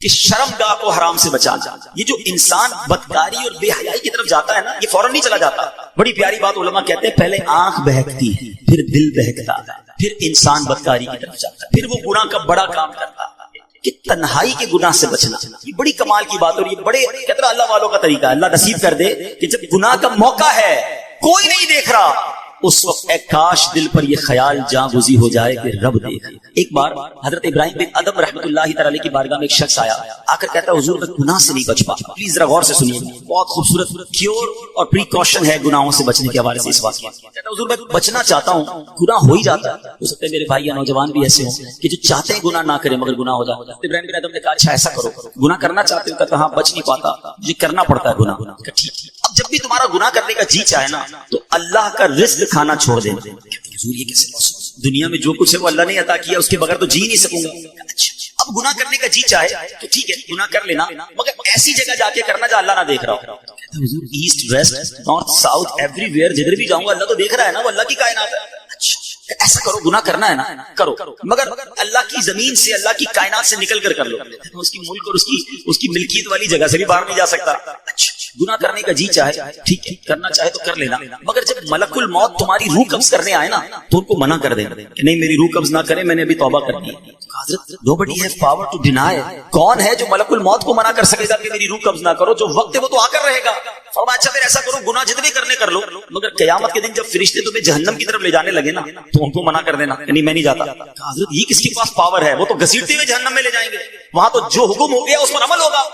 کہ شرمگاہ کو حرام سے بچانا. یہ جو انسان بدکاری اور بے حیائی کی طرف جاتا ہے نا، یہ فوراً نہیں چلا جاتا. بڑی پیاری بات علماء کہتے ہیں، پہلے آنکھ بہکتی ہے، پھر دل بہکتا ہے، پھر انسان بدکاری کی طرف جاتا ہے، پھر وہ گناہ کا بڑا کام کرتا ہے. کہ تنہائی کے گناہ سے بچنا یہ بڑی کمال کی بات. اور یہ بڑے کہتے ہیں اللہ والوں کا طریقہ ہے. اللہ نصیب کر دے کہ جب گناہ کا موقع ہے، کوئی نہیں دیکھ رہا، اس وقت اے کاش دل پر یہ خیال جاں گزی ہو جائے کہ رب دیکھ. ایک بار حضرت ابراہیم بن ادم رحمۃ اللہ تعالی کی بارگاہ میں ایک شخص آیا، آ کر کہتا ہے حضور میں گناہ سے نہیں بچ پاتا. پلیز ذرا غور سے سنیے، بہت خوبصورت کیور اور پریکاشن ہے گناہوں سے بچنے کے حوالے سے اس واقعے. کہتا ہے حضور میں بچنا چاہتا ہوں، گناہ ہو ہی جاتا ہے. ہو سکتا ہے میرے بھائی یا نوجوان بھی ایسے ہوں کہ جو چاہتے ہیں گناہ نہ کریں مگر گناہ ہو جاتا ہے. ابراہیم بن ادم نے کہا اچھا ایسا کرو، گناہ کرنا چاہتے ہو؟ کہتا ہاں بچ نہیں پاتا، مجھے کرنا پڑتا ہے گناہ. ٹھیک، اب جب بھی تمہارا گناہ کرنے کا جی چاہے نا تو اللہ کا رزق کھانا چھوڑ دینا. حضور یہ کیسے پاسبل؟ دنیا میں جو کچھ ہے وہ اللہ نے عطا کیا، اس کے بغیر تو جی نہیں سکوں گا. اچھا اب گناہ کرنے کا جی چاہے تو ٹھیک ہے گناہ کر لینا، مگر ایسی جگہ جا کے کرنا جہاں اللہ نہ دیکھ رہا ہو. حضور east west north south every where جدھر بھی جاؤں گا اللہ تو دیکھ رہا ہے نا، وہ اللہ کی کائنات ہے. اچھا ایسا کرو، گناہ کرنا ہے نا کرو، مگر اللہ کی زمین سے اللہ کی کائنات سے نکل کر لو. اس کی ملک اور اس کی ملکیت والی جگہ سے بھی باہر نہیں جا سکتا. اچھا گناہ کرنے کا جی چاہے ٹھیک ہے کرنا چاہے تو کر لینا، مگر جب ملک الموت تمہاری روح قبض کرنے آئے نا تو ان کو منع کر دینا کہ نہیں میری روح قبض نہ کرے، میں نے ابھی توبہ کرنی ہے. حضرت nobody has power to deny. کون ہے جو ملک الموت کو منع کر سکے گا کہ میری روح قبض نہ کرو؟ جو وقت ہے وہ تو آ کر رہے گا. فرمایا اچھا پھر ایسا کرو گناہ جتنے کرنے کر لو، مگر قیامت کے دن جب فرشتے تمہیں جہنم کی طرف لے جانے لگے نا تو ان کو منع کر دینا کہ نہیں میں نہیں جاتا. حضرت یہ کس کے پاس پاور ہے؟ وہ تو گھسیٹتے ہوئے جہنم میں لے جائیں گے، وہاں تو جو حکم ہو گیا اس پر عمل ہوگا.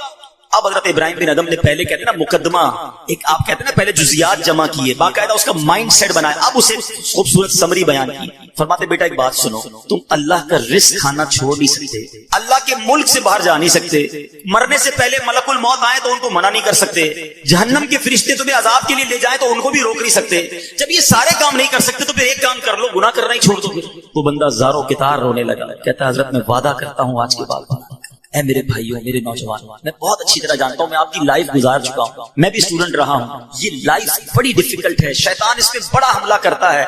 اب حضرت ابراہیم بن ادم نے پہلے کہتے ہیں نا مقدمہ، ایک آپ کہتے ہیں نا پہلے جزیات جمع کیے، باقاعدہ اس کا مائنڈ سیٹ بنایا، اب اسے خوبصورت سمری بیان کی. فرماتے بیٹا ایک بات سنو، تم اللہ کا رزق کھانا چھوڑ نہیں سکتے، اللہ کے ملک سے باہر جا نہیں سکتے، مرنے سے پہلے ملک الموت آئے تو ان کو منع نہیں کر سکتے، جہنم کے فرشتے تمہیں عذاب کے لیے لے جائیں تو ان کو بھی روک نہیں سکتے. جب یہ سارے کام نہیں کر سکتے تو پھر ایک کام کر لو، گناہ کرنا ہی چھوڑ دو. وہ بندہ زاروں کتار رونے لگا، کہتا ہے حضرت میں وعدہ کرتا ہوں آج کے بعد اے میرے بھائیوں میرے نوجوان، میں بہت اچھی طرح جانتا ہوں، میں آپ کی لائف گزار چکا ہوں، میں بھی اسٹوڈنٹ رہا ہوں. یہ لائف بڑی ڈیفیکلٹ ہے، شیطان اس پہ بڑا حملہ کرتا ہے،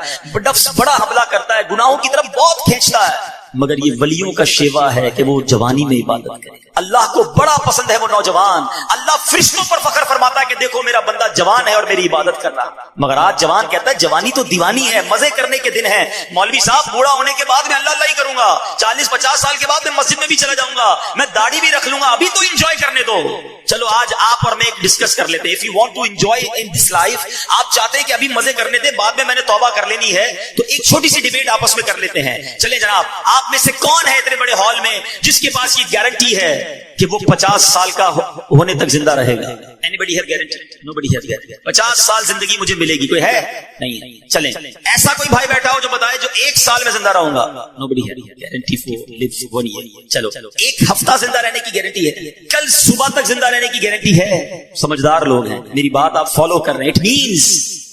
نفس بڑا حملہ کرتا ہے، گناہوں کی طرف بہت کھینچتا ہے، مگر یہ ولیوں کا شیوا ہے کہ وہ جوانی میں عبادت کرے. اللہ کو بڑا پسند ہے وہ نوجوان. اللہ فرشتوں پر فخر فرماتا ہے کہ دیکھو میرا بندہ جوان ہے اور میری عبادت کر رہا. مگر آج جوان کہتا ہے جوانی تو دیوانی ہے، مزے کرنے کے دن ہے. مولوی صاحب بوڑھا ہونے کے بعد میں اللہ اللہ ہی کروں گا، 40-50 سال کے بعد میں مسجد میں بھی چلا جاؤں گا، میں داڑھی بھی رکھ لوں گا، ابھی تو انجوائے کرنے دو. چلو آج آپ اور میں ایک ڈسکس کر لیتے ہیں. If you want to enjoy in this life، آپ چاہتے ہیں کہ ابھی مزے کرنے دیں، بعد میں نے توبہ کر لینی ہے، تو ایک چھوٹی سی ڈیبیٹ آپس میں کر لیتے ہیں. چلیں جناب، آپ میں سے کون ہے اتنے بڑے ہال میں جس کے پاس یہ گارنٹی ہے کہ وہ 50 سال کا ہونے تک زندہ رہے گا؟ Anybody have guarantee? Nobody has guarantee. 50 سال زندگی مجھے ملے گی، کوئی ہے؟ نہیں. چلیں ایسا کوئی بھائی بیٹھا ہو جو بتائے جو 1 سال میں زندہ رہوں گا. Nobody has guarantee for live 1 year. چلو 1 ہفتہ زندہ رہنے کی گارنٹی ہے، کل صبح تک زندہ رہنے کی گارنٹی ہے. سمجھدار لوگ ہیں، میری بات آپ فالو کر رہے ہیں. It means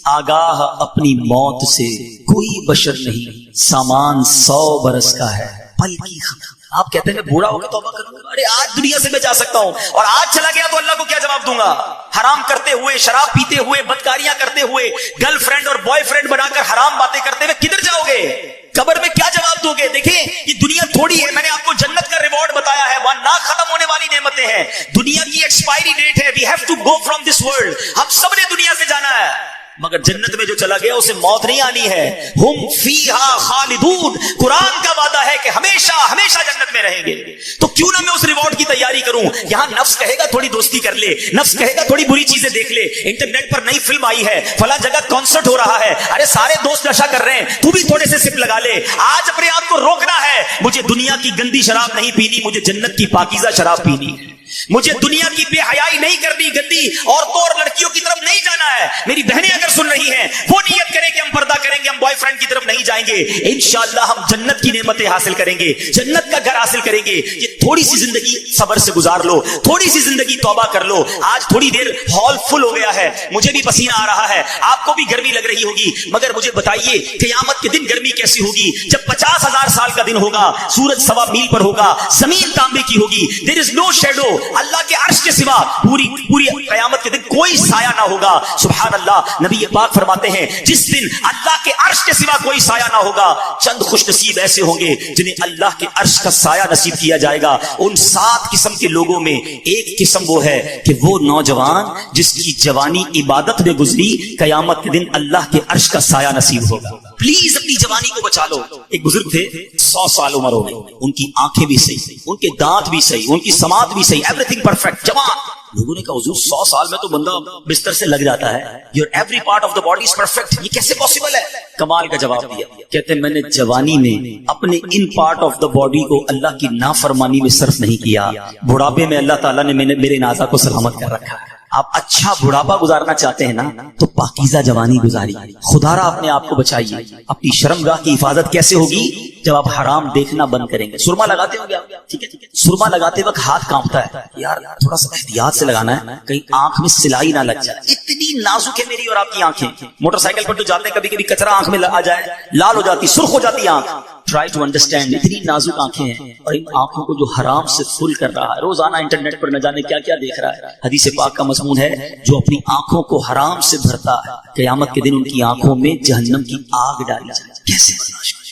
آگاہ اپنی موت سے کوئی بشر نہیں، سامان 100 برس کا ہے پل کی خبر. آپ کہتے ہیں میں بوڑھا ہو کے توبہ کروں گا، ارے آج دنیا سے بچا سکتا ہوں اور آج چلا گیا تو اللہ کو کیا جواب دوں گا؟ حرام کرتے ہوئے، شراب پیتے ہوئے، بدکاریاں کرتے ہوئے، گرل فرینڈ اور بوائے فرینڈ بنا کر حرام باتیں کرتے ہوئے کدھر جاؤ گے؟ قبر میں کیا جواب دو گے؟ دیکھیں یہ دنیا تھوڑی ہے، میں نے آپ کو جنت کا ریوارڈ بتایا ہے، وہاں نہ ختم ہونے والی نعمتیں ہیں. دنیا کی ایکسپائری ڈیٹ ہے، we have to go from this world. ہم سب نے دنیا سے جانا ہے، مگر جنت میں جو چلا گیا اسے موت نہیں آنی ہے. ہم فیہا خالدون، قرآن کا وعدہ ہے کہ ہمیشہ ہمیشہ جنت میں رہیں گے. تو کیوں نہ میں اس ریوارڈ کی تیاری کروں؟ یہاں نفس کہے گا تھوڑی دوستی کر لے، نفس کہے گا تھوڑی بری چیزیں دیکھ لے، انٹرنیٹ پر نئی فلم آئی ہے، فلاں جگہ کانسرٹ ہو رہا ہے، ارے سارے دوست نشہ کر رہے ہیں، تو بھی تھوڑے سے سپ لگا لے. آج اپنے آپ کو روکنا ہے، مجھے دنیا کی گندی شراب نہیں پینی، مجھے جنت کی پاکیزہ شراب پینی ہے. مجھے دنیا کی بے حیائی نہیں کرنی، گندی عورتوں اور لڑکیوں کی طرف نہیں جانا ہے. میری بہنیں اگر سن رہی ہیں وہ نیت کریں کہ ہم پردہ کریں گے، ہم بوائے فرینڈ کی طرف نہیں جائیں گے، انشاءاللہ ہم جنت کی نعمتیں حاصل کریں گے، جنت کا گھر حاصل کریں گے. یہ تھوڑی سی زندگی صبر سے گزار لو، تھوڑی سی زندگی توبہ کر لو. آج تھوڑی دیر ہال فل ہو گیا ہے، مجھے بھی پسینہ آ رہا ہے، آپ کو بھی گرمی لگ رہی ہوگی، مگر مجھے بتائیے قیامت کے دن گرمی کیسی ہوگی؟ جب 50,000 سال کا دن ہوگا، سورج 1.25 میل پر ہوگا، زمین تانبے کی ہوگی. There is no shadow. اللہ کے عرش کے سوا پوری قیامت کے دن کوئی سایہ نہ ہوگا. سبحان اللہ. نبی پاک فرماتے ہیں جس دن اللہ کے عرش کے سوا کوئی سایہ نہ ہوگا, چند خوش نصیب ایسے ہوں گے جنہیں اللہ کے عرش کا سایہ نصیب کیا جائے گا. ان 7 قسم کے لوگوں میں ایک قسم وہ ہے کہ وہ نوجوان جس کی جوانی عبادت میں گزری, قیامت کے دن اللہ کے عرش کا سایہ نصیب ہوگا. پلیز اپنی جوانی کو بچا لو. ایک بزرگ تھے, 100 سال عمر ہو گئی, ان کی آنکھیں بھی صحیح, ان کے دانت بھی صحیح, ان کی سماعت بھی صحیح, ایوری تھنگ پرفیکٹ, جوان. لوگوں نے کہا حضور 100 سال میں تو بندہ بستر سے لگ جاتا ہے, your every part of the body is perfect, یہ کیسے پوسیبل ہے؟ کمال کا جواب دیا. کہتے ہیں میں نے جوانی میں اپنے in part of the body کو اللہ کی نافرمانی میں صرف نہیں کیا, بڑھاپے میں اللہ تعالیٰ نے میرے نازا کو سلامت کر رکھا ہے. آپ اچھا بڑھاپا گزارنا چاہتے ہیں نا تو پاکیزہ جوانی گزاری. خدا را اپنے آپ کو بچائیے. اپنی شرمگاہ کی حفاظت کیسے ہوگی؟ جب آپ حرام دیکھنا بند کریں گے. سرما لگاتے ہو گیا, ٹھیک ہے, سرما لگاتے وقت ہاتھ کانپتا ہے, یار تھوڑا سا احتیاط سے لگانا ہے, کہیں آنکھ میں سلائی نہ لگ جائے. اتنی نازک ہے میری اور آپ کی آنکھیں. موٹر سائیکل پر تو جاتے ہیں, کبھی کبھی کچرا آنکھ میں آ جائے, لال ہو جاتی, سرخ ہو جاتی آنکھ. ٹرائی ٹو انڈرسٹینڈ, اتنی نازک آنکھیں ہیں, اور ان آنکھوں کو جو حرام سے فل کر رہا ہے, روزانہ انٹرنیٹ پر نہ جانے کیا کیا دیکھ رہا ہے. حدیث پاک کا مضمون ہے جو اپنی آنکھوں کو حرام سے بھرتا ہے, قیامت کے دن ان کی آنکھوں میں جہنم کی آگ ڈالی جائے. کیسے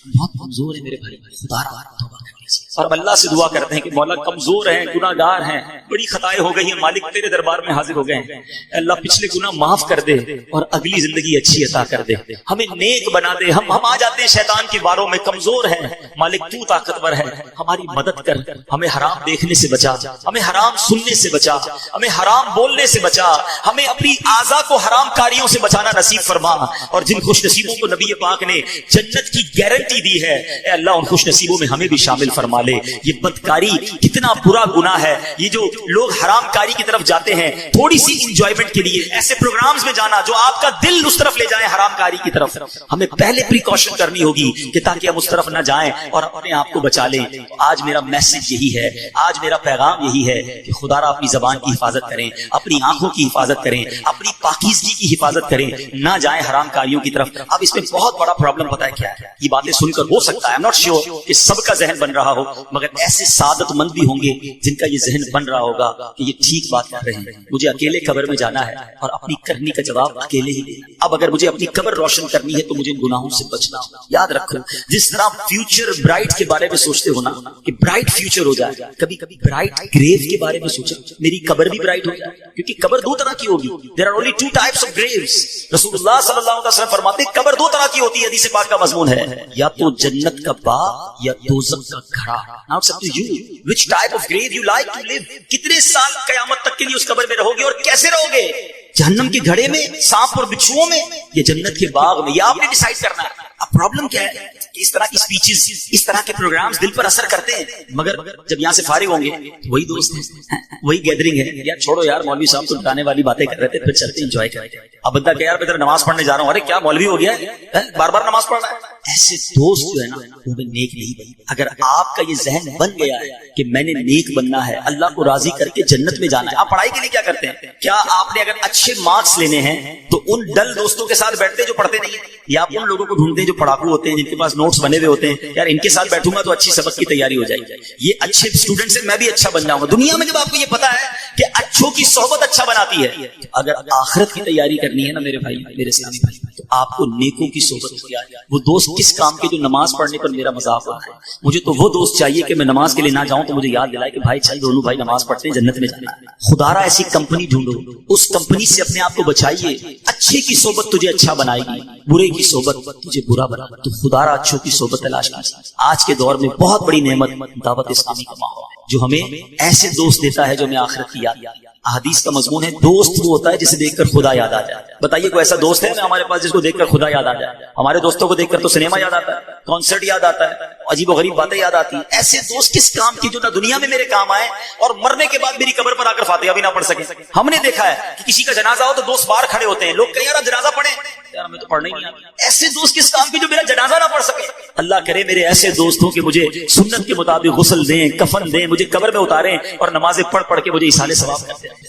بہت کمزور ہے میرے بھائی, خدا را توبہ کر لیجیے. اور اللہ سے دعا کرتے ہیں کہ مولا کمزور ہیں, گناہ گار ہیں, بڑی خطائیں ہو گئی ہیں, مالک تیرے دربار میں حاضر ہو گئے ہیں. اللہ پچھلے گناہ معاف کر دے اور اگلی زندگی اچھی عطا کر دے, ہمیں نیک بنا دے. ہم آ جاتے ہیں شیطان کے باروں میں, کمزور ہیں, مالک تو طاقتور ہے, ہماری مدد کر, ہمیں حرام دیکھنے سے بچا, ہمیں حرام سننے سے بچا, ہمیں حرام بولنے سے بچا, ہمیں اپنی اعضاء کو حرام کاریوں سے بچانا نصیب فرما. اور جن خوش نصیبوں کو نبی پاک نے جنت کی گارنٹی دی ہے, اے اللہ ان خوش نصیبوں میں ہمیں بھی شامل فرما لے. یہ بدکاری کتنا برا گناہ ہے. یہ جو لوگ حرام کاری کی طرف جاتے ہیں تھوڑی سی انجوائمنٹ کے لیے, ایسے پروگرامز میں جانا جو آپ کا دل اس طرف لے جائیں حرام کاری کی طرف, ہمیں پہلے پریکاشن کرنی ہوگی کہ تاکہ ہم اس طرف نہ جائیں اور اپنے آپ کو بچا لیں. آج میرا میسج یہی ہے, آج میرا پیغام یہی ہے کہ خدا را اپنی زبان کی حفاظت کریں, اپنی آنکھوں کی حفاظت کریں, اپنی پاکیزگی کی حفاظت کریں, نہ جائیں حرام کاریوں کی طرف. اب اس میں بہت بڑا پرابلم پتہ ہے کیا ہے؟ یہ باتیں سن کر ہو سکتا ہے, I'm not sure کہ سب کا ذہن بن رہا ہو, مگر ایسے سعادت مند بھی ہوں گے جن کا یہ ذہن بن رہا ہوگا کہ یہ ٹھیک بات کر رہے ہیں, مجھے اکیلے قبر میں جانا ہے اور اپنی کرنی کا جواب اکیلے ہی دینا. اب اگر مجھے اپنی قبر روشن کرنی ہے تو مجھے ان گناہوں سے بچنا ہوگا. یاد رکھو, جس طرح فیوچر برائٹ کے بارے میں سوچتے ہو نا کہ برائٹ فیوچر ہو جائے, کبھی کبھی برائٹ گریو کے بارے میں سوچا, میری قبر بھی برائٹ ہو جائے, کیونکہ قبر 2 طرح کی ہوگی. There are only 2 types of graves. رسول اللہ صلی اللہ علیہ وسلم فرماتے ہیں قبر 2 طرح کی ہوتی ہے. حدیث پاک کا مضمون ہے, یا تو جنت کا باغ یا دوزخ کا گھڑا. Now it's up to you which type of grave you like to live. کتنے سال قیامت تک کے لیے اس قبر میں رہو گے اور کیسے رہو گے؟ جہنم کے گھڑے میں, سانپ اور بچھوؤں میں, یا جنت کے باغ میں؟ یہ آپ نے ڈیسائیڈ کرنا ہے. اب پرابلم کیا ہے کہ اس طرح کی سپیچز, اس طرح کے پروگرامز دل پر اثر کرتے ہیں, مگر جب یہاں سے فارغ ہوں گے وہی دوست ہیں, وہی گیدرنگ ہے. یار چھوڑو یار, مولوی صاحب تو گانے والی باتیں کر رہے تھے, پھر چلتے انجوائے کرتے. اب بندہ کہ یار میں ادھر نماز پڑھنے جا رہا ہوں, ارے کیا مولوی ہو گیا ہے, بار بار نماز پڑھ رہا ہے. ایسے دوست جو ہے نا وہ میں نیک نہیں بنی. اگر آپ کا یہ ذہن بن گیا ہے کہ میں نے نیک بننا ہے, اللہ کو راضی کر کے جنت میں جانا ہے, آپ پڑھائی کے لیے کیا کرتے ہیں؟ کیا آپ نے اگر اچھے مارکس لینے ہیں تو ان ڈل دوستوں کے ساتھ بیٹھتے جو پڑھتے نہیں ہیں, یا آپ ان لوگوں کو ڈھونڈتے ہیں جو پڑھاکو ہوتے ہیں, جن کے پاس نوٹس بنے ہوئے ہوتے ہیں, یار ان کے ساتھ بیٹھوں گا تو اچھی سبق کی تیاری ہو جائے گی, یہ اچھے اسٹوڈنٹ سے میں بھی اچھا بن جاؤں گا. دنیا میں جب آپ کو یہ پتا ہے کہ اچھوں کی صحبت اچھا بناتی ہے, اگر آخرت کی تیاری کرنی ہے نا میرے بھائی, میرے اسلامی بھائی, تو آپ کو نیکوں کی صحبت اختیار ہے. وہ دوست کس کام کے جو نماز پڑھنے پر میرا مذاق ہو رہا ہے. مجھے تو وہ دوست چاہیے کہ میں نماز کے لیے نہ جاؤں تو مجھے یاد دلائے کہ بھائی چل دونوں بھائی نماز پڑھتے ہیں, جنت میں جانا ہے. خدا را ایسی کمپنی ڈھونڈو, اس کمپنی سے اپنے آپ کو بچائیے. اچھے کی صحبت تجھے اچھا بنائے گی, برے کی صحبت تجھے برا بنا. تو خدا را اچھوں کی صحبت تلاش کیجیے. آج کے دور میں بہت بڑی نعمت دعوت اسلامی کا ماحول ہے, جو ہمیں ایسے دوست دیتا ہے جو ہمیں آخرت کی یاد. حدیث کا مضمون ہے, دوست وہ ہوتا ہے جسے دیکھ کر خدا یاد آ جائے. بتائیے کوئی ایسا دوست ہے ہمارے پاس جس کو دیکھ کر خدا یاد آ جائے؟ ہمارے دوستوں کو دیکھ کر تو سنیما یاد آتا ہے, کانسرٹ یاد آتا ہے, عجیب و غریب باتیں یاد آتی ہیں. ایسے دوست کس کام کی جو نہ دنیا میں میرے کام آئے اور مرنے کے بعد میری قبر پر آ کر فاتحہ بھی نہ پڑھ سکے. ہم نے دیکھا ہے کہ کسی کا جنازہ ہو تو دوست باہر کھڑے ہوتے ہیں, لوگ کہیں یار جنازہ پڑھیں, یار ہمیں تو پڑھنا ہی نہیں آتا. ایسے دوست کس کام کی جو میرا جنازہ نہ پڑھ سکے؟ اللہ کرے میرے ایسے دوستوں کے مجھے سنت کے مطابق غسل دیں, کفن دیں, مجھے قبر میں اتاریں اور نمازیں پڑھ پڑھ کے مجھے ایصال ثواب کرتے ہیں.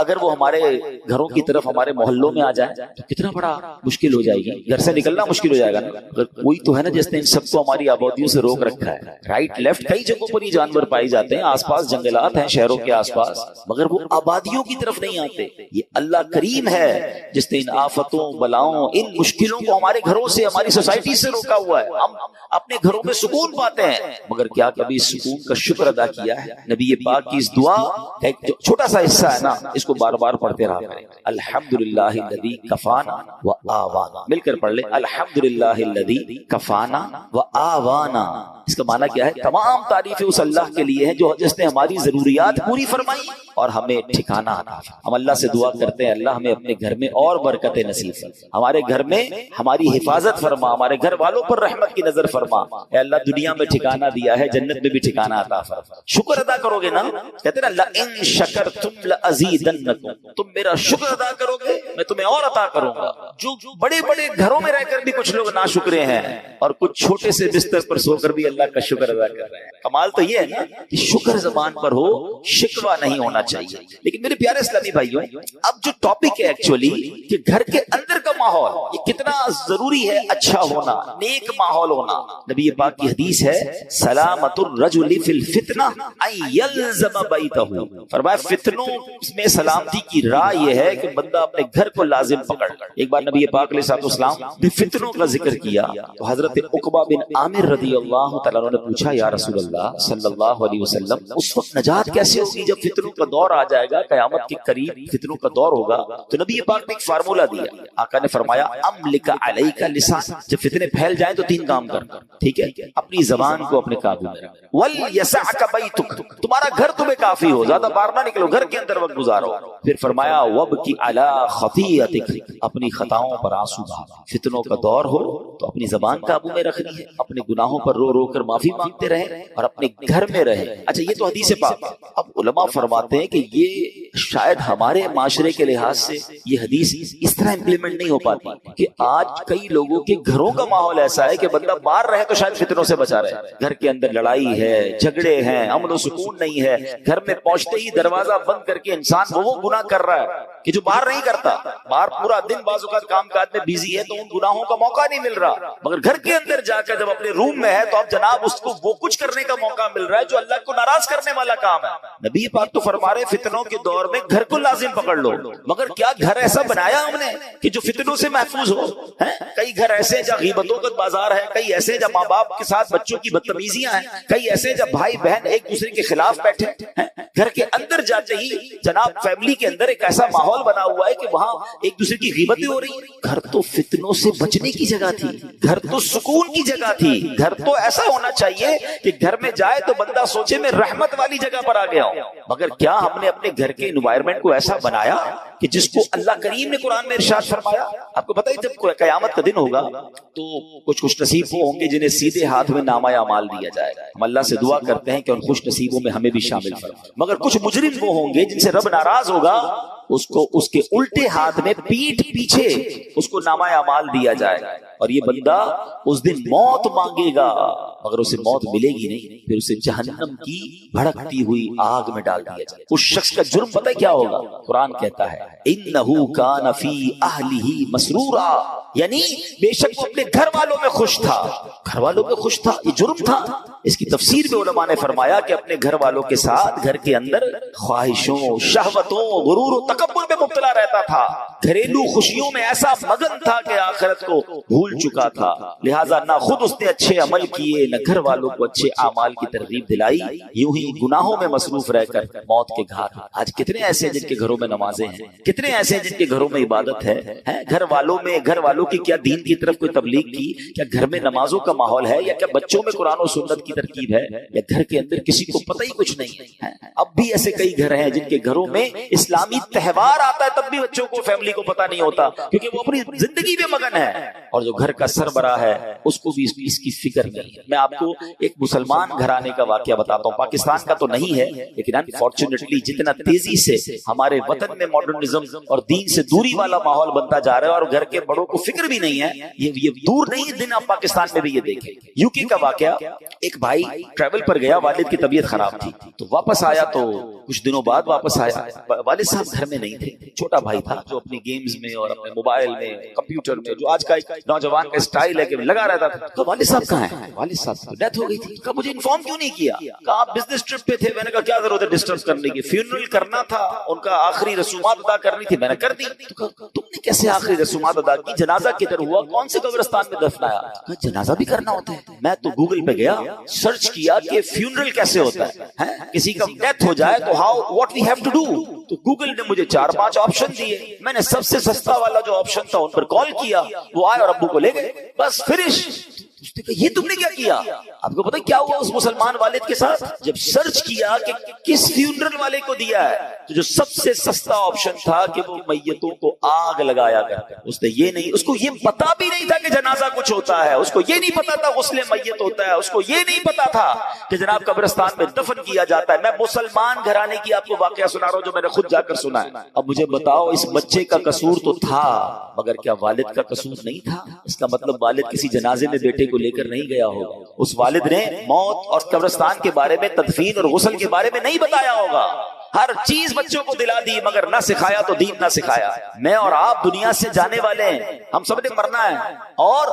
اگر وہ ہمارے گھروں کی طرف ہمارے محلوں میں آ جائے تو کتنا بڑا مشکل ہو جائے گی، گھر سے نکلنا مشکل ہو جائے گا نا۔ اگر کوئی تو ہے نا جس نے ان سب کو ہماری آبادیوں سے روک رکھا ہے، رائٹ لیفٹ کئی جگہوں پر یہ جانور پائے جاتے ہیں، آس پاس جنگلات ہیں شہروں کے آس پاس، مگر وہ آبادیوں کی طرف نہیں آتے۔ یہ اللہ کریم ہے جس نے ان آفتوں، بلاؤں، ان مشکلوں کو ہمارے گھروں سے، ہماری سوسائٹی سے روکا ہوا ہے۔ ہم اپنے گھروں میں سکون پاتے ہیں، مگر کیا کبھی اس سکون کا شکر ادا کیا ہے؟ نبی پاک کی اس دعا کا ایک جو چھوٹا سا حصہ ہے نا، اس کو بار بار پڑھتے رہا کریں۔ الحمدللہ الذی کفانا وآوانا، مل کر پڑھ لیں، الحمدللہ الذی کفانا وآوانا۔ اس کا معنی کیا ہے؟ تمام تعریفیں اس اللہ کے لیے ہیں جو جس نے ہماری ضروریات پوری فرمائی اور ہمیں ٹھکانہ عطا فرمایا۔ ہم اللہ سے دعا کرتے ہیں اللہ ہمیں اپنے گھر میں اور برکتیں نصیب فرما، ہمارے گھر میں ہماری حفاظت فرما، ہمارے گھر والوں پر رحمت کی نظر فرما۔ اے اللہ دنیا میں ٹھکانہ دیا ہے، جنت میں بھی ٹھکانہ عطا فرما۔ شکر ادا کرو گے نا، کہتے ہیں نا لئن شکرتم لازیدنکم، تم میرا شکر ادا کرو گے میں تمہیں اور عطا کروں گا۔ جو بڑے بڑے گھروں میں رہ کر بھی کچھ لوگ ناشکرے ہیں اور کچھ چھوٹے سے بستر پر سو کر بھی اللہ کا شکر ادا کر رہے ہیں۔ کمال تو یہ ہے نا کہ شکر زبان پر ہو، شکوہ نہیں ہونا چاہیے۔ لیکن میرے پیارے اسلامی بھائیوں، اب جو ٹاپک ہے ایکچولی کہ گھر کے اندر کا ماحول یہ کتنا ضروری ہے، اچھا ہونا، نیک ماحول ہونا۔ نبی پاک کی حدیث ہے سلامت الرجل فی الفتنہ ان یلزم بیتہ، فرمایا فتنوں میں سلامتی کی راہ یہ ہے کہ بندہ اپنے گھر کو لازم پکڑ۔ ایک بار نبی پاک علیہ السلام نے فتنوں کا ذکر کیا تو حضرت عقبہ بن عامر رضی اللہ تعالیٰ عنہ نے پوچھا یا رسول اللہ صلی اللہ علیہ وسلم اس وقت نجات کیسے ہوگی جب فتنوں کا دور آ جائے گا، قیامت کے قریب فتنوں کا دور ہوگا؟ تو نبی پاک نے ایک فارمولہ دیا، آقا نے فرمایا املک علیک لسان، جب فتنے پھیل جائیں تو تین کام کرنا، ٹھیک ہے؟ اپنی زبان کو اپنے قابو میں رکھ، ولیسعک بیتک، تمہارا گھر تمہیں کافی ہو، زیادہ باہر نہ نکلو، گھر کے اندر وقت گزارو۔ پھر فرمایا وابکی علی خطیئتک، اپنی خطاؤں پر آنسو بہا۔ فتنوں کا دور ہو تو اپنی زبان قابو میں رکھنی ہے، اپنے گناہوں پر رو رو کر معافی مانگتے رہیں اور اپنے گھر میں رہیں۔ اچھا یہ تو حدیث پاک۔ اب علماء فرماتے ہیں کہ یہ شاید ہمارے معاشرے کے لحاظ سے یہ حدیث اس طرح امپلیمنٹ نہیں ہو پاتی کہ آج کئی لوگوں کے گھروں کا ماحول ایسا ہے کہ بندہ باہر رہے تو شاید فتنوں سے بچا رہے، گھر کے اندر لڑائی ہے، جھگڑے ہیں، امن و سکون نہیں ہے، گھر میں پہنچتے ہی دروازہ بند کر کے انسان وہ گناہ کر رہا ہے کہ جو باہر نہیں کرتا۔ باہر پورا دن بعض اوقات کام کاج میں بیزی ہے تو ان گناہوں کا موقع نہیں مل رہا، مگر گھر کے اندر جا کر جب اپنے روم میں ہے تو اب جناب اس کو وہ کچھ کرنے کا موقع مل رہا ہے جو اللہ کو ناراض کرنے والا کام ہے۔ نبی پاک تو فرما رہے فتنوں کے دور میں گھر کو لازم پکڑ لو، مگر کیا گھر ایسا بنایا ہم نے کہ جو فتنوں سے محفوظ ہو؟ کئی گھر ایسے ہیں جہاں غیبتوں کا بازار ہے، کئی ایسے جہاں ماں باپ کے ساتھ بچوں کی بدتمیزیاں ہیں، کئی ایسے جہاں بھائی بہن ایک دوسرے کے خلاف بیٹھے ہیں۔ گھر کے اندر جاتے ہی جناب فیملی کے اندر ایک ایسا ماحول بنا ہوا ہے کہ وہاں ایک دوسرے کی غیبتیں ہو رہی ہیں۔ گھر تو فتنوں سے بچنے کی جگہ تھی، گھر تو سکون کی جگہ تھی، گھر تو ایسا ہونا چاہیے کہ گھر میں جائے تو بندہ سوچے میں رحمت والی جگہ پر آ گیا ہوں۔ مگر کیا ہم نے اپنے گھر کے انوائرمنٹ کو ایسا بنایا کہ جس کو اللہ کریم نے قرآن میں ارشاد فرمایا؟ آپ کو پتہ ہے جب قیامت کا دن ہوگا تو کچھ نصیب وہ ہوں گے جنہیں سیدھے ہاتھ میں نامہ اعمال دیا جائے گا۔ ہم اللہ سے دعا کرتے ہیں کہ ان خوش نصیبوں میں ہمیں بھی شامل فرمائے۔ مگر کچھ مجرم وہ ہوں گے جن سے رب ناراض ہوگا، اس کو اس کے الٹے ہاتھ میں پیٹھ پیچھے اس کو نامہ اعمال دیا جائے گا، اور یہ بندہ اس دن موت مانگے گا مگر اسے موت ملے گی نہیں، پھر اسے جہنم کی بھڑکتی ہوئی آگ میں ڈال دیا جائے۔ اس شخص کا جرم پتہ کیا ہوگا؟ قرآن کہتا ہے انہ کان فی اہلہ مسرورا، یعنی بے شک وہ اپنے گھر والوں میں خوش تھا، گھر والوں میں خوش تھا، یہ جرم تھا۔ اس کی تفسیر میں علماء نے فرمایا کہ اپنے گھر والوں کے ساتھ گھر کے اندر خواہشوں، شہوتوں، غرور و تکبر میں مبتلا رہتا تھا، گھریلو خوشیوں میں ایسا مگن تھا کہ آخرت کو بھول چکا تھا، لہٰذا نہ خود اس نے اچھے عمل کیے نہ گھر والوں کو اچھے اعمال کی ترغیب دلائی، یوں ہی گناہوں میں مصروف رہ کر موت کے گھاٹ۔ آج کتنے ایسے ہیں جن کے گھروں میں نمازیں ہیں، کتنے ایسے ہیں جن کے گھروں میں عبادت ہے، گھر والوں کی کیا دین کی طرف کوئی تبلیغ کی، کیا گھر میں نمازوں کا ماحول ہے، یا کیا بچوں میں قرآن و سنت کی ترکیب ہے، یا گھر کے اندر کسی کو پتہ ہی کچھ نہیں ہے۔ اب بھی ایسے کئی گھر ہیں جن کے گھروں میں اسلامی تہوار آتا ہے تب بھی بچوں کو، فیملی کو پتہ نہیں ہوتا، کیونکہ وہ اپنی زندگی میں مگن ہے، اور جو گھر کا سربراہ ہے اس کو بھی اس کی فکر نہیں ہے۔ میں آپ کو ایک مسلمان گھرانے کا واقعہ بتاتا ہوں، پاکستان کا تو نہیں ہے لیکن انفارچونیٹلی جتنا تیزی سے ہمارے وطن میں ماڈرنزم اور دین سے دوری والا ماحول بنتا جا رہا ہے اور گھر کے بڑوں کو فکر بھی نہیں ہے، یہ دور نہیں دن آپ پاکستان میں بھی یہ دیکھیں۔ یو کے کا واقعہ، ایک بھائی ٹریول پر گیا، والد کی طبیعت خراب تھی تو واپس آیا، تو کچھ دنوں بعد واپس آیا، والد صاحب گھر میں نہیں تھے. چھوٹا بھائی تھا جو اپنی گیمز میں اور اپنے موبائل میں کمپیوٹر میں جو آج کا ایک نوجوان کا اسٹائل ہے کہ لگا رہتا تھا. تو والد صاحب کہاں ہیں؟ والد صاحب کی ڈیتھ ہو گئی تھی. کہا مجھے انفارم کیوں نہیں کیا؟ کہا آپ بزنس ٹرپ پہ تھے. میں نے کہا کیا ضرورت ہے ڈسٹرب کرنے کی, فیونرل کرنا تھا, ان کا آخری رسومات ادا کرنی تھی, میں نے کر دی. تو کہا تم نے کیسے آخری رسومات ادا کی؟ جنازہ کدھر ہوا؟ کون سے قبرستان میں دفنایا؟ کہا جنازہ بھی کرنا ہوتا ہے. میں تو گوگل پہ گیا, سرچ کیا کہ فیونرل کیسے ہوتا ہے, کسی کا ڈیتھ ہو جائے تو how what we have to do. تو گوگل نے مجھے 4-5 آپشن دیے. میں نے سب سے سستا والا جو آپشن تھا ان پر کال کیا, وہ آئے اور ابو کو لے گئے, بس فنش. اس نے کہا یہ تم نے کیا کیا؟ آپ کو پتہ کیا ہوا اس مسلمان والد کے ساتھ؟ جب سرچ کیا کہ کس فیونرل والے کو دیا ہے, تو جو سب سے سستا آپشن تھا کہ وہ میتوں کو آگ لگایا کرتا. اس نے یہ نہیں, اس کو یہ پتا بھی نہیں تھا کہ جنازہ کچھ ہوتا ہے, اس کو یہ نہیں پتا تھا غسل میت ہوتا ہے, اس کو یہ نہیں پتا تھا کہ جناب قبرستان میں دفن کیا جاتا ہے. میں مسلمان گھرانے کی آپ کو واقعہ سنا رہا ہوں جو میں نے خود جا کر سنا ہے. اب مجھے بتاؤ, اس بچے کا قصور تو تھا, مگر کیا والد کا قصور نہیں تھا؟ اس کا مطلب والد کسی جنازے میں بیٹے کو لے کر نہیں گیا ہوگا. اس والد نے موت اور قبرستان کے بارے میں, تدفین اور غسل کے بارے میں نہیں بتایا ہوگا. ہر چیز بچوں کو دلا دی, مگر نہ سکھایا تو دین نہ سکھایا. میں اور آپ دنیا سے جانے والے ہیں, ہم سب نے مرنا ہے, اور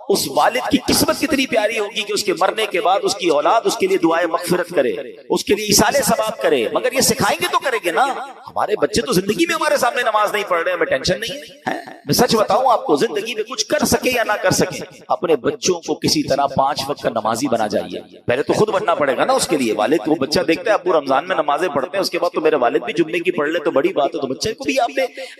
اس والد کی قسمت کتنی پیاری ہوگی کہ اس کے مرنے کے بعد اس کی اولاد اس کے لیے دعائے مغفرت کرے, اس کے لیے ایصال ثواب کرے. مگر یہ سکھائیں گے تو کریں گے نا. ہمارے بچے تو زندگی میں ہمارے سامنے نماز نہیں پڑھ رہے, ہمیں ٹینشن نہیں ہے. میں سچ بتاؤں آپ کو, زندگی میں کچھ کر سکے یا نہ کر سکے, اپنے بچوں کو کسی طرح 5 وقت کا نمازی بنا جائیے. پہلے تو خود بننا پڑے گا نا اس کے لیے. والد وہ بچہ دیکھتا ہے ابو رمضان میں نمازیں پڑھتے ہیں, اس کے بعد تو میرے والد بھی جمعے کی پڑھ لے تو بڑی بات ہے. تو بچے کو بھی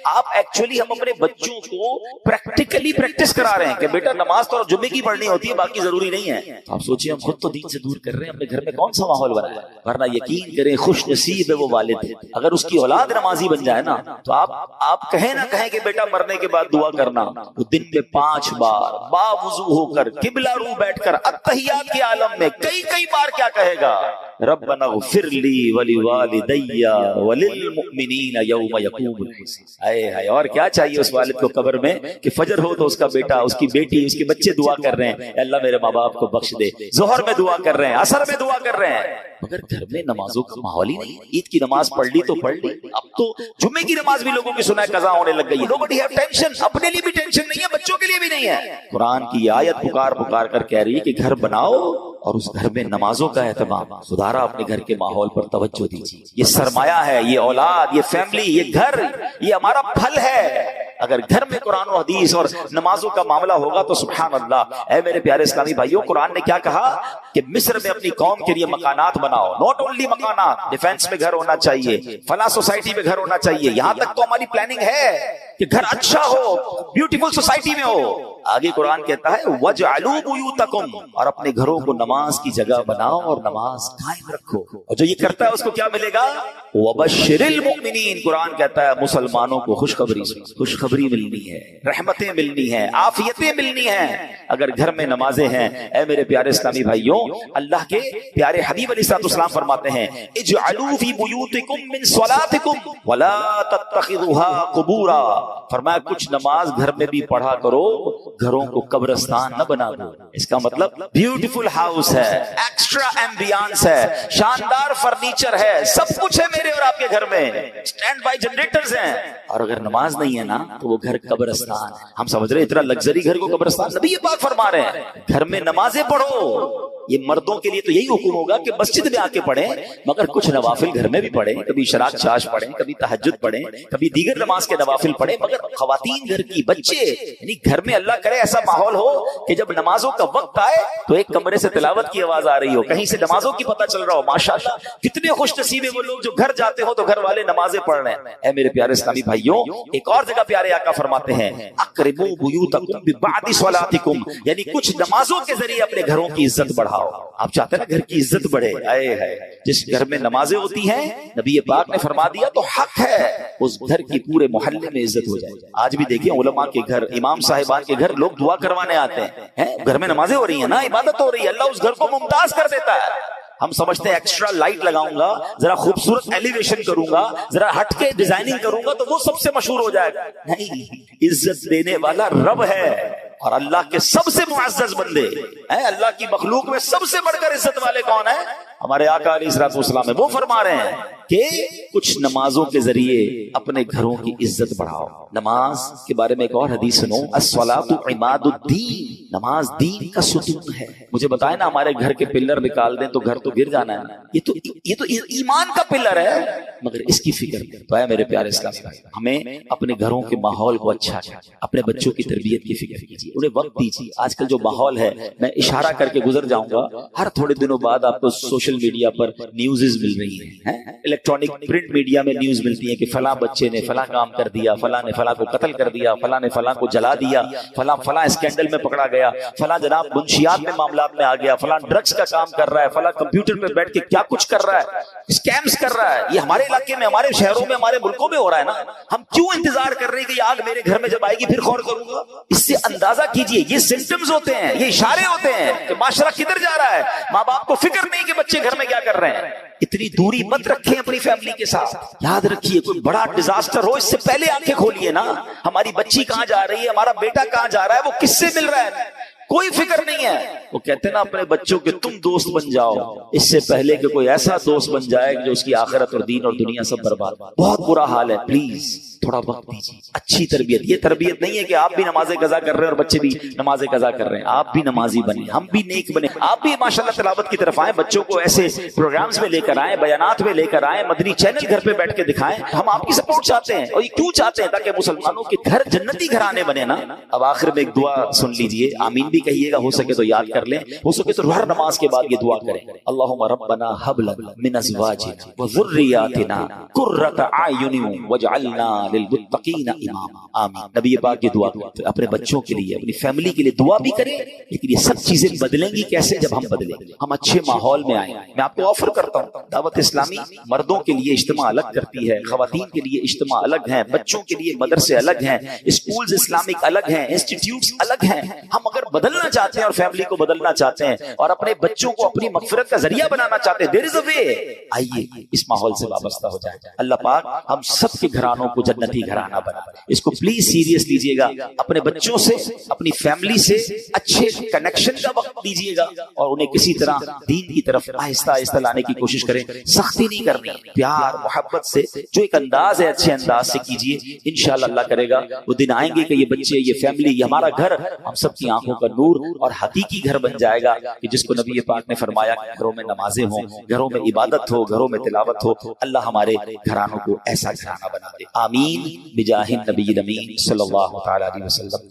آپ ایکچولی ہم اپنے بچوں کو پریکٹیکلی پریکٹس کرا رہے ہیں کہ بیٹا نماز تو جمعے کی پڑھنی ہوتی ہے, باقی ضروری نہیں ہے. آپ سوچیں ہم خود تو دین سے دور کر رہے ہیں, اپنے گھر میں کون سا ماحول بنا ہے. ورنہ یقین کریں خوش نصیب ہے وہ والد, اگر اس کی اولاد نمازی بن جائے نا, تو آپ کہیں نہ کہیں کہ بیٹا مرنے کے بعد دعا کرنا, وہ دن میں 5 بار باوضو ہو کر قبلہ رو بیٹھ کر اتحیات کے عالم میں کئی بار کیا کہے گا, ربنا اغفر لی ولوالدی وللمؤمنین یوم یقوم الحساب. اے اور کیا چاہیے اس والد کو قبر میں کہ فجر ہو تو اس کا بیٹا, اس کی بیٹی, اس کے بچے دعا کر رہے ہیں, اللہ میرے ماں باپ کو بخش دے. ظہر میں دعا کر رہے ہیں, عصر میں دعا کر رہے ہیں, مگر گھر میں نمازوں کا ماحول ہی نہیں. عید کی نماز پڑھ لی تو پڑھ لی, اب تو جمعے کی نماز بھی لوگوں کی سنا ہے قضا ہونے لگ گئی. نوبڈی ہیو ٹینشن, اپنے لیے بھی ٹینشن نہیں ہے, بچوں کے لیے بھی نہیں ہے. قرآن کی آیت پکار کر کہہ رہی ہے کہ گھر بناؤ اور اس گھر میں نمازوں کا اہتمام. سدھارا اپنے گھر کے ماحول پر توجہ دیجیے. یہ سرمایہ ہے, یہ اولاد, یہ فیملی, یہ گھر, یہ ہمارا پھل ہے. اگر گھر میں قرآن و حدیث اور نمازوں کا معاملہ ہوگا تو سبحان اللہ. اے میرے پیارے اسلامی بھائیوں, قرآن نے کیا کہا کہ مصر میں اپنی قوم کے لیے مکانات بناؤ. ناٹ اونلی مکانات, ڈیفینس میں گھر ہونا چاہیے, فلاں سوسائٹی میں گھر ہونا چاہیے. یہاں تک تو ہماری پلاننگ ہے کہ گھر اچھا ہو, بیوٹیفل سوسائٹی میں ہو. آگے قرآن کہتا ہے وَجْعَلُوا بُيُوتَكُمْ, اور اپنے گھروں کو نماز کی جگہ بناؤ اور نماز قائم رکھو. اور جو یہ کرتا ہے اس کو کیا ملے گا؟ وَبَشِّرِ الْمُؤْمِنِينَ, قرآن کہتا ہے مسلمانوں کو خوشخبری ملنی ہے, رحمتیں ملنی ہیں, عافیتیں ملنی ہیں اگر گھر میں نمازیں ہیں. اے میرے پیارے اسلامی بھائیوں, اللہ کے پیارے حبیب علیہ السلام فرماتے ہیں اجعلوا فی بیوتکم من صلاتکم ولا تتخذوها قبورا. فرمایا کچھ نماز گھر میں بھی پڑھا کرو, گھروں کو قبرستان نہ بنا دو. اس کا مطلب بیوٹیفل ہاؤس ہے, ایکسٹرا ایمبیانس ہے, شاندار فرنیچر ہے, سب کچھ ہے میرے اور آپ کے گھر میں, اسٹینڈ بائی جنریٹرز ہیں. اور اگر نماز نہیں ہے نا تو وہ گھر قبرستان. ہم سمجھ رہے اتنا لگژری گھر کو قبرستان, نبی پاک فرما رہے ہیں گھر میں نمازیں پڑھو. یہ مردوں کے لیے تو یہی حکم ہوگا کہ مسجد میں آ کے پڑھیں, مگر کچھ نوافل گھر میں بھی پڑھیں, کبھی اشراق چاش پڑھیں, کبھی تہجد پڑھیں, کبھی دیگر نماز کے نوافل پڑھیں. مگر خواتین گھر کی, بچے, یعنی گھر میں اللہ کرے ایسا ماحول ہو کہ جب نمازوں کا وقت آئے تو ایک کمرے سے تلاوت کی آواز آ رہی ہو, کہیں سے نمازوں کی پتہ چل رہا ہو. ماشاءاللہ کتنے خوش نصیب ہیں وہ لوگ جو گھر جاتے ہو تو گھر والے نمازیں پڑھ رہے ہیں. اے میرے پیارے اسلامی بھائیوں, ایک اور جگہ پیارے آقا فرماتے ہیں اقربوا بیوتکم ببعد صلاتکم, یعنی کچھ نمازوں کے ذریعے اپنے گھروں کی عزت بڑھاؤ. آپ چاہتے ہیں نا گھر کی عزت بڑھے, جس گھر میں نمازیں ہوتی ہیں نبی پاک نے فرما دیا تو حق ہے اس گھر کی پورے محلے میں عزت ہو جائے. آج بھی دیکھیں علماء کے گھر, امام صاحبان کے گھر لوگ دعا کروانے آتے ہیں, گھر میں نمازیں ہو رہی ہیں نا, عبادت ہو رہی ہے, اللہ اس گھر کو ممتاز کر دیتا ہے. ہم سمجھتے ہیں ایکسٹرا لائٹ لگاؤں گا, ذرا خوبصورت ایلیویشن کروں گا, ذرا ہٹ کے ڈیزائننگ کروں گا تو وہ سب سے مشہور ہو جائے گا. نہیں, عزت دینے والا رب ہے اور اللہ کے سب سے معزز بندے ہیں. اللہ کی مخلوق میں سب سے بڑھ کر عزت والے کون ہیں؟ ہمارے آقا علیہ الصلوۃ والسلام ہے وہ فرما رہے ہیں کہ کچھ نمازوں کے ذریعے اپنے گھروں کی عزت بڑھاؤ. نماز کے بارے میں ایک اور حدیث سنو، الصلاۃ عماد الدین، نماز دین کا ستون ہے. مجھے بتائیں نا، ہمارے گھر کے پلر نکال دیں تو گھر تو گر جانا ہے. یہ تو ایمان کا پلر ہے، مگر اس کی فکر تو ہے میرے پیارے اسلامی بھائی. ہمیں اپنے گھروں کے ماحول کو اچھا کریں، اپنے بچوں کی تربیت کی فکر کیجیے، انہیں وقت دیجیے. آج کل جو ماحول ہے، میں اشارہ کر کے گزر جاؤں گا، ہر تھوڑے دنوں بعد آپ کو سوشل میڈیا پر نیوزز مل رہی ہیں، الیکٹرانک پرنٹ میڈیا میں نیوز ملتی ہے کہ فلاں بچے نے فلاں کام کر دیا، فلاں نے فلاں کو قتل کر دیا، فلاں نے فلاں کو جلا دیا، فلاں اسکینڈل میں پکڑا گیا، فلاں جناب منشیات میں معاملات میں آ گیا، فلاں ڈرگز کا کام کر رہا ہے، فلاں کمپیوٹر پہ بیٹھ کے کیا کچھ کر رہا ہے، اسکیمز کر رہا ہے. یہ ہمارے علاقے میں، ہمارے شہروں میں، ہمارے ملکوں میں ہو رہا ہے نا. ہم کیوں انتظار کر رہے ہیں کہ یہ آگ میرے گھر میں جب آئے گی پھر غور کروں گا؟ اس سے اندازہ کیجئے، یہ سمپٹمز ہوتے ہیں، یہ اشارے ہوتے ہیں کہ معاشرہ کدھر جا رہا ہے. ماں باپ کو فکر نہیں کہ بچے گھر میں کیا کر رہے ہیں. اتنی دوری مت رکھیں اپنی فیملی کے ساتھ. یاد رکھیے، کوئی بڑا ڈیزاسٹر ہو اس سے پہلے آنکھیں کھولیے نا. ہماری بچی کہاں جا رہی ہے، ہمارا بیٹا کہاں جا رہا ہے، وہ کس سے مل رہا ہے، کوئی فکر نہیں ہے. وہ کہتے ہیں نا اپنے بچوں کے تم دوست بن جاؤ اس سے پہلے کہ کوئی ایسا دوست بن جائے جو اس کی آخرت اور دین اور دنیا سب برباد. بہت برا حال ہے. پلیز تھوڑا وقت دیجیے. اچھی تربیت، یہ تربیت نہیں ہے کہ آپ بھی نماز قضا کر رہے ہیں اور بچے بھی نماز قضا کر رہے ہیں. آپ بھی نمازی بنیں، ہم بھی نیک بنیں، آپ بھی ماشاءاللہ تلاوت کی طرف آئیں، بچوں کو ایسے پروگرامز میں لے کر آئیں، بیانات میں لے کر آئیں، مدنی چینل گھر پہ بیٹھ کے دکھائیں. ہم آپ کی سپورٹ چاہتے ہیں، اور یہ کیوں چاہتے ہیں؟ تاکہ مسلمانوں کے گھر جنتی گھرانے بنے نا. اب آخر میں ایک دعا سن لیجئے، آمین بھی کہیے گا، ہو سکے تو یاد کر لیں، ہو سکے تو ہر نماز کے بعد یہ دعا کریں. اللہم ربنا ہب لنا من ازواجنا وذریاتنا قرۃ اعین واجعلنا للمتقین اماما. آمین. نبی پاک کی دعا اپنے بچوں کے لیے، اپنی فیملی کے لیے دعا بھی کریں. لیکن یہ سب چیزیں بدلیں گی کیسے؟ جب ہم بدلیں، ہم اچھے ماحول میں آئیں. میں آپ کو آفر کرتا ہوں، دعوت اسلامی مردوں کے لیے اجتماع الگ کرتی ہے، خواتین کے لیے اجتماع الگ ہیں، بچوں کے لیے مدرسے الگ ہیں، اسکولز اسلامک الگ ہیں، انسٹیٹیوٹس الگ ہیں. ہم اگر بدلنا چاہتے ہیں اور فیملی کو بدلنا چاہتے ہیں اور اپنے بچوں کو اپنی مغفرت کا ذریعہ بنانا چاہتے ہیں، there is a way. آئیے اس ماحول سے وابستہ ہو جائیں. اللہ پاک ہم سب کے گھرانوں کو جنتی گھرانہ بنا. اس کو پلیز سیریس لیجئے گا. اپنے بچوں سے، اپنی فیملی سے اچھے کنیکشن کا وقت دیجئے گا اور انہیں کسی طرح دین کی طرف آہستہ آہستہ لانے کی کوشش کریں. سختی نہیں کرنی، پیار محبت سے جو ایک انداز ہے اچھے انداز سے کیجئے. انشاءاللہ اللہ کرے گا وہ دن آئیں گے کہ یہ بچے، یہ فیملی، یہ ہمارا گھر ہم سب کی آنکھوں کا نور اور حقیقی گھر بن جائے گا، کہ جس کو نبی پاک نے فرمایا کہ گھروں میں نمازیں ہوں، گھروں میں عبادت ہو، گھروں میں تلاوت ہو. اللہ ہمارے گھرانوں کو ایسا گھرانہ بنا دے. آمین بجاہ النبی الامین صلی اللہ تعالی علیہ وسلم.